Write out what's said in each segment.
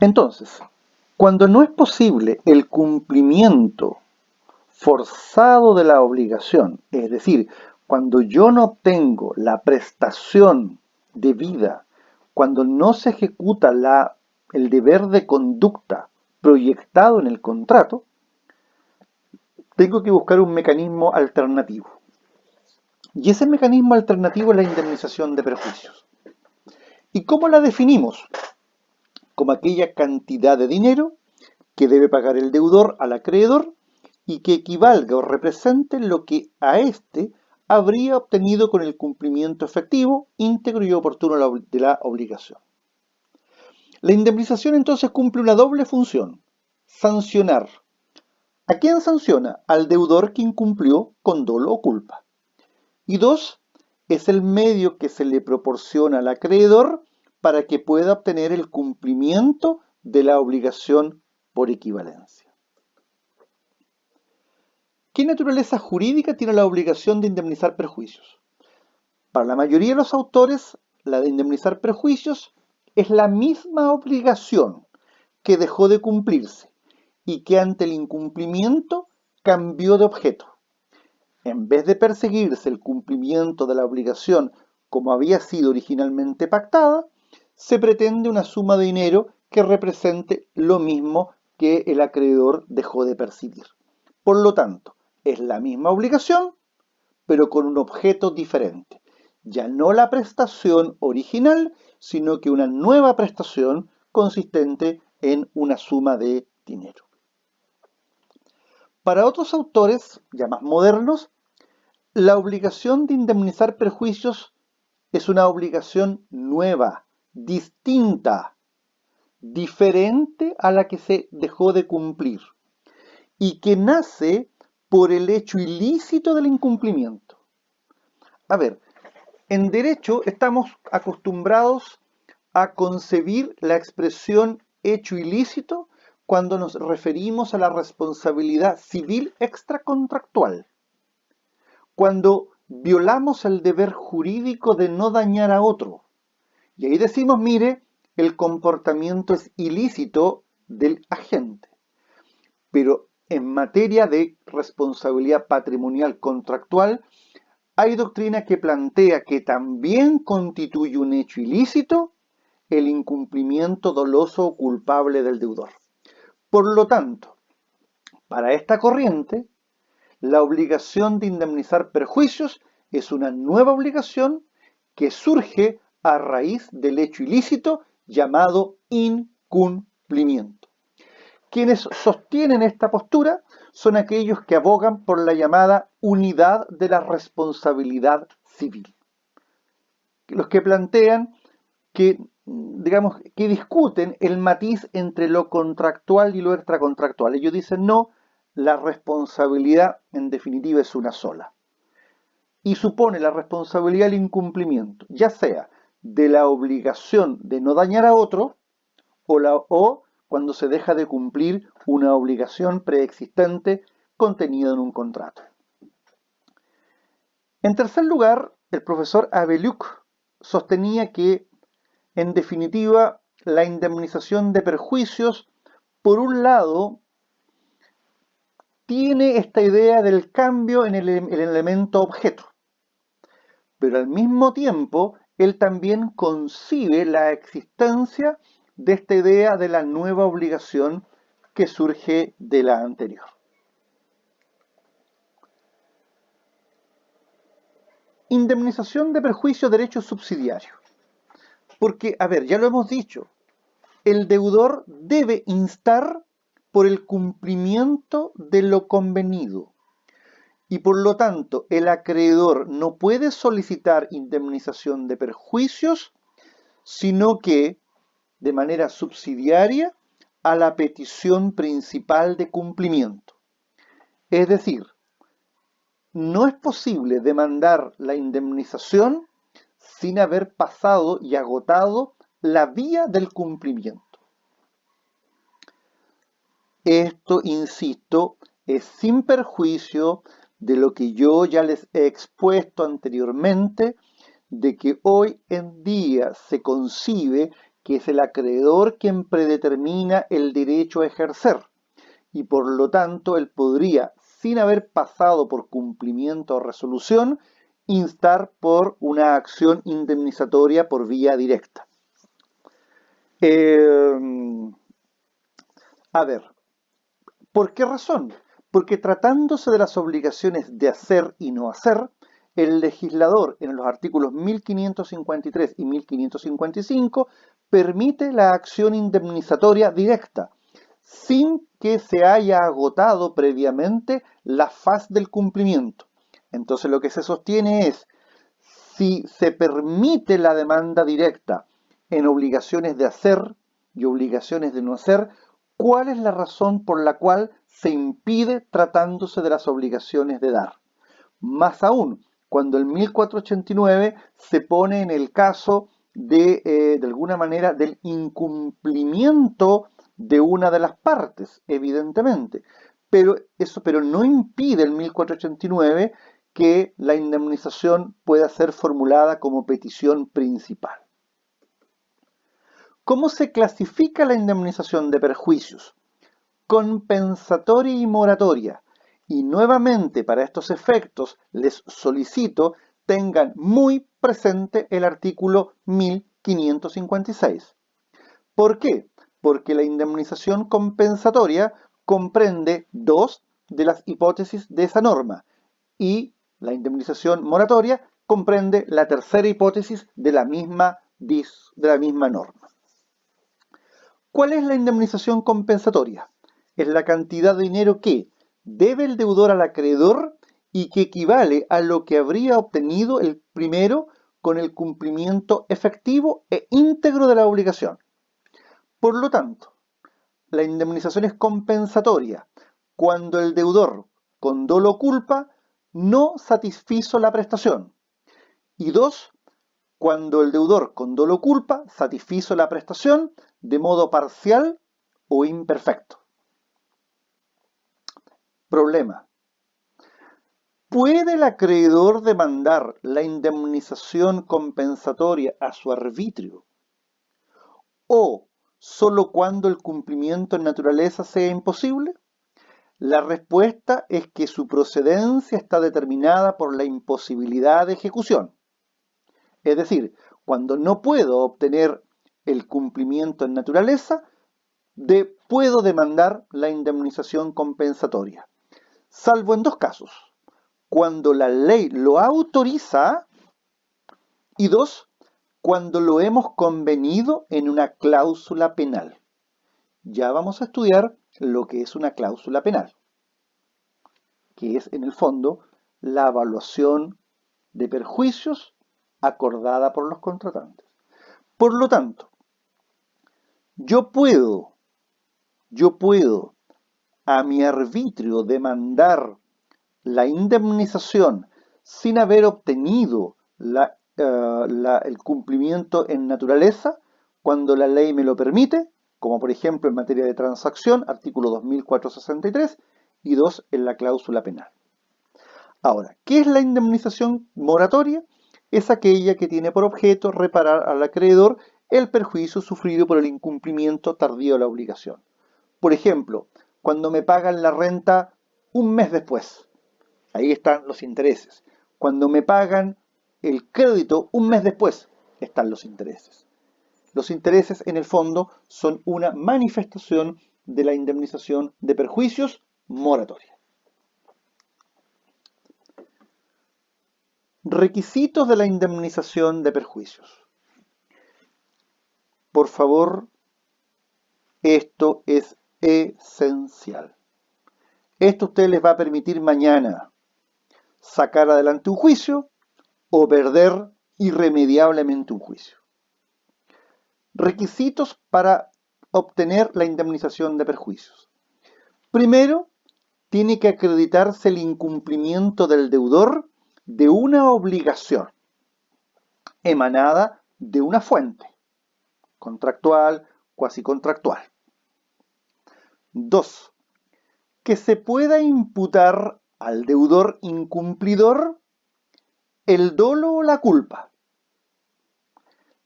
Entonces, cuando no es posible el cumplimiento forzado de la obligación, es decir, cuando yo no obtengo la prestación debida, cuando no se ejecuta el deber de conducta proyectado en el contrato, tengo que buscar un mecanismo alternativo. Y ese mecanismo alternativo es la indemnización de perjuicios. ¿Y cómo la definimos? Como aquella cantidad de dinero que debe pagar el deudor al acreedor y que equivalga o represente lo que a éste habría obtenido con el cumplimiento efectivo, íntegro y oportuno de la obligación. La indemnización entonces cumple una doble función: sancionar. ¿A quién sanciona? Al deudor que incumplió con dolo o culpa. Y dos, es el medio que se le proporciona al acreedor para que pueda obtener el cumplimiento de la obligación por equivalencia. ¿Qué naturaleza jurídica tiene la obligación de indemnizar perjuicios? Para la mayoría de los autores, la de indemnizar perjuicios es la misma obligación que dejó de cumplirse y que ante el incumplimiento cambió de objeto. En vez de perseguirse el cumplimiento de la obligación como había sido originalmente pactada, se pretende una suma de dinero que represente lo mismo que el acreedor dejó de percibir. Por lo tanto, es la misma obligación, pero con un objeto diferente. Ya no la prestación original, sino que una nueva prestación consistente en una suma de dinero. Para otros autores, ya más modernos, la obligación de indemnizar perjuicios es una obligación nueva, distinta, diferente a la que se dejó de cumplir y que nace por el hecho ilícito del incumplimiento. A ver, en derecho estamos acostumbrados a concebir la expresión hecho ilícito cuando nos referimos a la responsabilidad civil extracontractual, cuando violamos el deber jurídico de no dañar a otro. Y ahí decimos, mire, el comportamiento es ilícito del agente. Pero en materia de responsabilidad patrimonial contractual, hay doctrina que plantea que también constituye un hecho ilícito el incumplimiento doloso o culpable del deudor. Por lo tanto, para esta corriente, la obligación de indemnizar perjuicios es una nueva obligación que surge a raíz del hecho ilícito llamado incumplimiento. Quienes sostienen esta postura son aquellos que abogan por la llamada unidad de la responsabilidad civil. Los que plantean que, digamos, que discuten el matiz entre lo contractual y lo extracontractual. Ellos dicen, no, la responsabilidad en definitiva es una sola. Y supone la responsabilidad del incumplimiento, ya sea de la obligación de no dañar a otro o cuando se deja de cumplir una obligación preexistente contenida en un contrato. En tercer lugar, el profesor Abeliuk sostenía que, en definitiva, la indemnización de perjuicios, por un lado, tiene esta idea del cambio en el elemento objeto, pero al mismo tiempo, él también concibe la existencia de esta idea de la nueva obligación que surge de la anterior. Indemnización de perjuicio, derecho subsidiario. Porque, a ver, ya lo hemos dicho, el deudor debe instar por el cumplimiento de lo convenido. Y por lo tanto, el acreedor no puede solicitar indemnización de perjuicios, sino que, de manera subsidiaria, a la petición principal de cumplimiento. Es decir, no es posible demandar la indemnización sin haber pasado y agotado la vía del cumplimiento. Esto, insisto, es sin perjuicio de lo que yo ya les he expuesto anteriormente, de que hoy en día se concibe que es el acreedor quien predetermina el derecho a ejercer, y por lo tanto él podría, sin haber pasado por cumplimiento o resolución, instar por una acción indemnizatoria por vía directa. A ver, ¿por qué razón? Porque tratándose de las obligaciones de hacer y no hacer, el legislador en los artículos 1553 y 1555 permite la acción indemnizatoria directa, sin que se haya agotado previamente la faz del cumplimiento. Entonces lo que se sostiene es, si se permite la demanda directa en obligaciones de hacer y obligaciones de no hacer, ¿cuál es la razón por la cual se impide tratándose de las obligaciones de dar? Más aún, cuando el 1489 se pone en el caso de alguna manera, del incumplimiento de una de las partes, evidentemente. Pero no impide el 1489 que la indemnización pueda ser formulada como petición principal. ¿Cómo se clasifica la indemnización de perjuicios? Compensatoria y moratoria. Y nuevamente, para estos efectos, les solicito tengan muy presente el artículo 1556. ¿Por qué? Porque la indemnización compensatoria comprende dos de las hipótesis de esa norma y la indemnización moratoria comprende la tercera hipótesis de la misma norma. ¿Cuál es la indemnización compensatoria? Es la cantidad de dinero que debe el deudor al acreedor y que equivale a lo que habría obtenido el primero con el cumplimiento efectivo e íntegro de la obligación. Por lo tanto, la indemnización es compensatoria cuando el deudor, con dolo o culpa, no satisfizo la prestación. Y dos, cuando el deudor, con dolo o culpa, satisfizo la prestación de modo parcial o imperfecto. Problema. ¿Puede el acreedor demandar la indemnización compensatoria a su arbitrio? ¿O solo cuando el cumplimiento en naturaleza sea imposible? La respuesta es que su procedencia está determinada por la imposibilidad de ejecución. Es decir, cuando no puedo obtener el cumplimiento en naturaleza, puedo demandar la indemnización compensatoria. Salvo en dos casos. Cuando la ley lo autoriza y dos, cuando lo hemos convenido en una cláusula penal. Ya vamos a estudiar lo que es una cláusula penal, que es en el fondo la evaluación de perjuicios acordada por los contratantes. Por lo tanto, yo puedo a mi arbitrio demandar la indemnización sin haber obtenido el cumplimiento en naturaleza cuando la ley me lo permite, como por ejemplo en materia de transacción, artículo 2463, y dos, en la cláusula penal. Ahora, ¿qué es la indemnización moratoria? Es aquella que tiene por objeto reparar al acreedor el perjuicio sufrido por el incumplimiento tardío de la obligación. Por ejemplo, cuando me pagan la renta un mes después, ahí están los intereses. Cuando me pagan el crédito un mes después, están los intereses. Los intereses, en el fondo, son una manifestación de la indemnización de perjuicios moratoria. Requisitos de la indemnización de perjuicios. Por favor, esto es esencial. Esto a ustedes les va a permitir mañana sacar adelante un juicio o perder irremediablemente un juicio. Requisitos para obtener la indemnización de perjuicios. Primero, tiene que acreditarse el incumplimiento del deudor de una obligación emanada de una fuente, contractual, cuasi contractual. 2. Que se pueda imputar al deudor incumplidor el dolo o la culpa.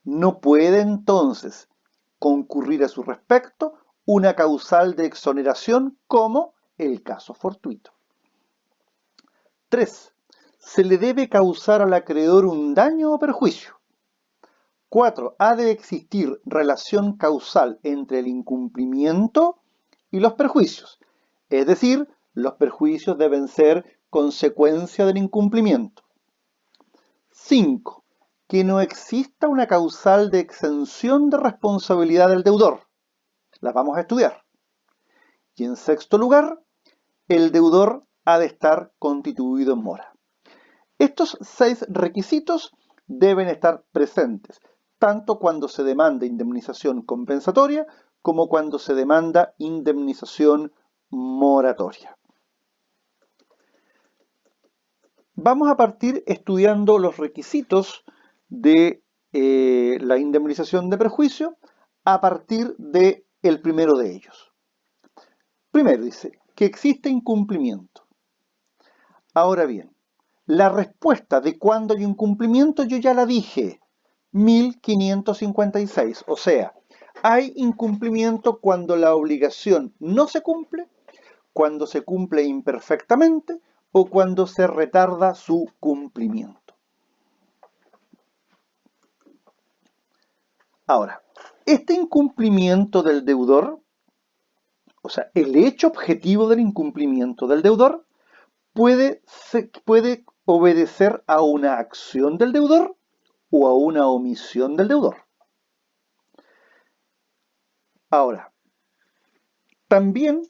No puede entonces concurrir a su respecto una causal de exoneración como el caso fortuito. 3. Se le debe causar al acreedor un daño o perjuicio. 4. Ha de existir relación causal entre el incumplimiento y los perjuicios. Es decir, los perjuicios deben ser consecuencia del incumplimiento. 5. Que no exista una causal de exención de responsabilidad del deudor. Las vamos a estudiar. Y en sexto lugar, el deudor ha de estar constituido en mora. Estos 6 requisitos deben estar presentes, tanto cuando se demanda indemnización compensatoria como cuando se demanda indemnización moratoria. Vamos a partir estudiando los requisitos de la indemnización de perjuicio a partir del primero de ellos. Primero dice que existe incumplimiento. Ahora bien, la respuesta de cuándo hay incumplimiento yo ya la dije, 1556, o sea, hay incumplimiento cuando la obligación no se cumple, cuando se cumple imperfectamente o cuando se retarda su cumplimiento. Ahora, este incumplimiento del deudor, o sea, el hecho objetivo del incumplimiento del deudor, puede obedecer a una acción del deudor o a una omisión del deudor. Ahora, también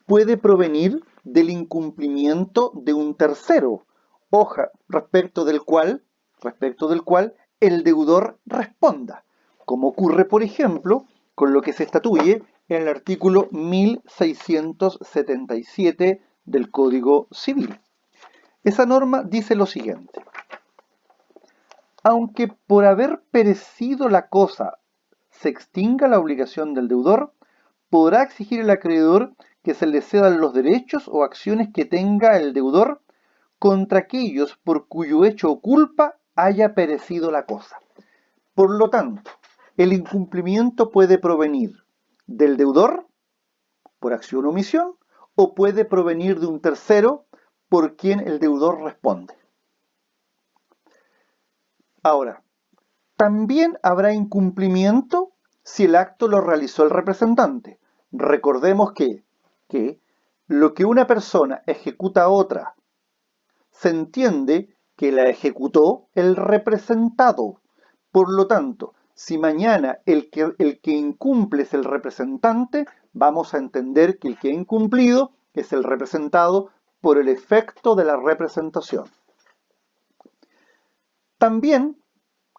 puede provenir del incumplimiento de un tercero, respecto del cual el deudor responda, como ocurre, por ejemplo, con lo que se estatuye en el artículo 1677 del Código Civil. Esa norma dice lo siguiente: aunque por haber perecido la cosa se extinga la obligación del deudor, podrá exigir el acreedor que se le cedan los derechos o acciones que tenga el deudor contra aquellos por cuyo hecho o culpa haya perecido la cosa. Por lo tanto, el incumplimiento puede provenir del deudor, por acción o omisión, o puede provenir de un tercero por quien el deudor responde. Ahora, también habrá incumplimiento si el acto lo realizó el representante. Recordemos que lo que una persona ejecuta a otra, se entiende que la ejecutó el representado. Por lo tanto, si mañana el que incumple es el representante, vamos a entender que el que ha incumplido es el representado por el efecto de la representación. También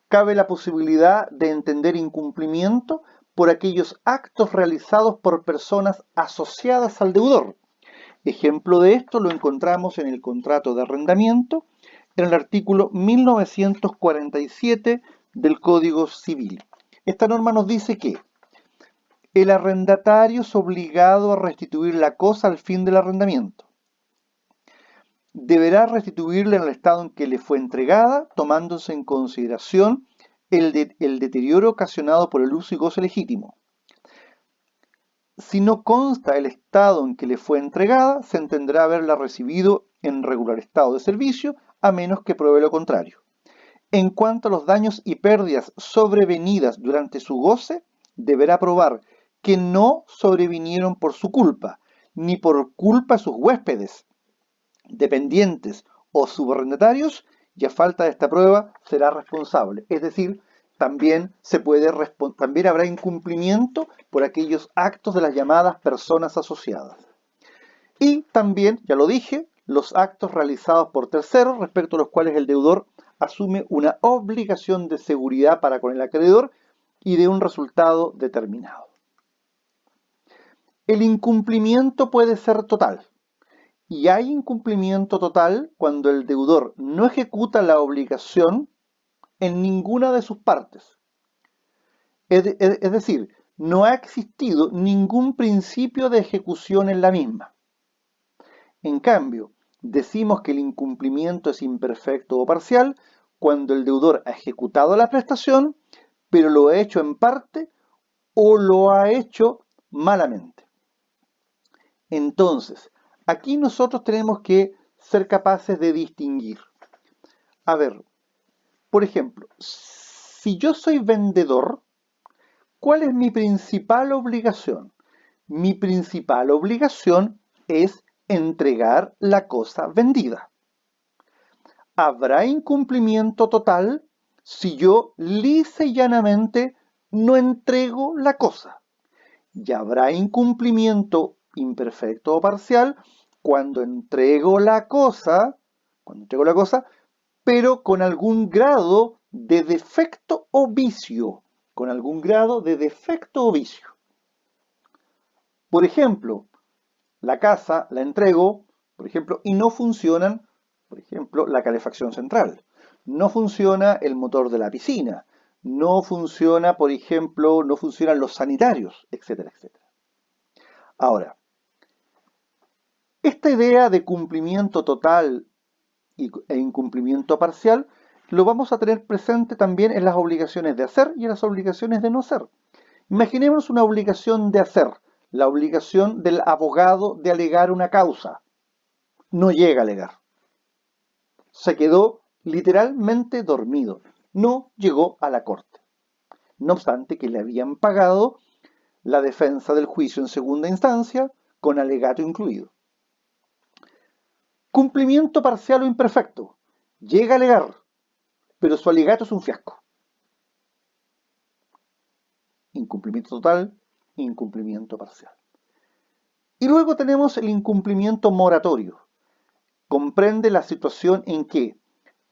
cabe la posibilidad de entender incumplimiento por aquellos actos realizados por personas asociadas al deudor. Ejemplo de esto lo encontramos en el contrato de arrendamiento, en el artículo 1947 del Código Civil. Esta norma nos dice que el arrendatario es obligado a restituir la cosa al fin del arrendamiento. Deberá restituirla en el estado en que le fue entregada, tomándose en consideración el deterioro ocasionado por el uso y goce legítimo. Si no consta el estado en que le fue entregada, se entenderá haberla recibido en regular estado de servicio, a menos que pruebe lo contrario. En cuanto a los daños y pérdidas sobrevenidas durante su goce, deberá probar que no sobrevinieron por su culpa, ni por culpa de sus huéspedes, dependientes o subarrendatarios, y a falta de esta prueba será responsable. Es decir, también habrá incumplimiento por aquellos actos de las llamadas personas asociadas. Y también, ya lo dije, los actos realizados por terceros respecto a los cuales el deudor asume una obligación de seguridad para con el acreedor y de un resultado determinado. El incumplimiento puede ser total. Y hay incumplimiento total cuando el deudor no ejecuta la obligación en ninguna de sus partes. Es decir, no ha existido ningún principio de ejecución en la misma. En cambio, decimos que el incumplimiento es imperfecto o parcial cuando el deudor ha ejecutado la prestación, pero lo ha hecho en parte o lo ha hecho malamente. Entonces, aquí nosotros tenemos que ser capaces de distinguir. A ver, por ejemplo, si yo soy vendedor, ¿cuál es mi principal obligación? Mi principal obligación es entregar la cosa vendida. ¿Habrá incumplimiento total si yo lisa y llanamente no entrego la cosa? Y habrá incumplimiento imperfecto o parcial cuando entrego la cosa, pero con algún grado de defecto o vicio. Con algún grado de defecto o vicio. Por ejemplo, la casa la entrego, por ejemplo, y no funcionan, por ejemplo, la calefacción central. No funciona el motor de la piscina. No funciona, por ejemplo, no funcionan los sanitarios, etcétera, etcétera. Ahora, esta idea de cumplimiento total e incumplimiento parcial lo vamos a tener presente también en las obligaciones de hacer y en las obligaciones de no hacer. Imaginemos una obligación de hacer, la obligación del abogado de alegar una causa. No llega a alegar. Se quedó literalmente dormido. No llegó a la corte. No obstante que le habían pagado la defensa del juicio en segunda instancia con alegato incluido. Cumplimiento parcial o imperfecto. Llega a alegar, pero su alegato es un fiasco. Incumplimiento total, incumplimiento parcial. Y luego tenemos el incumplimiento moratorio. Comprende la situación en que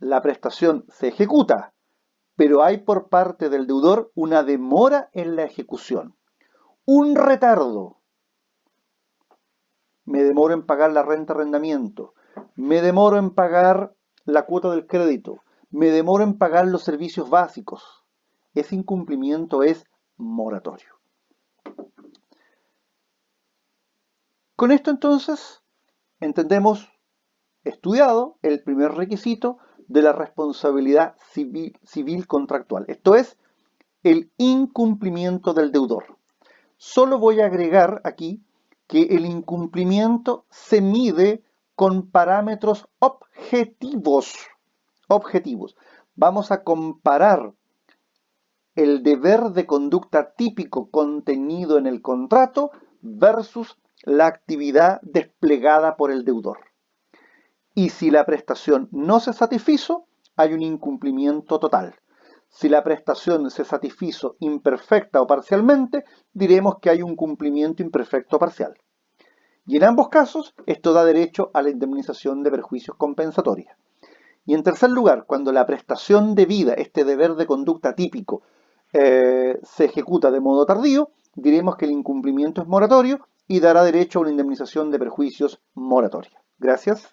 la prestación se ejecuta, pero hay por parte del deudor una demora en la ejecución, un retardo. Me demoro en pagar la renta arrendamiento, me demoro en pagar la cuota del crédito, me demoro en pagar los servicios básicos. Ese incumplimiento es moratorio. Con esto entonces entendemos estudiado el primer requisito de la responsabilidad civil contractual. Esto es el incumplimiento del deudor. Solo voy a agregar aquí que el incumplimiento se mide con parámetros objetivos. Objetivos. Vamos a comparar el deber de conducta típico contenido en el contrato versus la actividad desplegada por el deudor. Y si la prestación no se satisfizo, hay un incumplimiento total. Si la prestación se satisfizo imperfecta o parcialmente, diremos que hay un cumplimiento imperfecto parcial. Y en ambos casos, esto da derecho a la indemnización de perjuicios compensatorios. Y en tercer lugar, cuando la prestación debida, este deber de conducta típico, se ejecuta de modo tardío, diremos que el incumplimiento es moratorio y dará derecho a una indemnización de perjuicios moratoria. Gracias.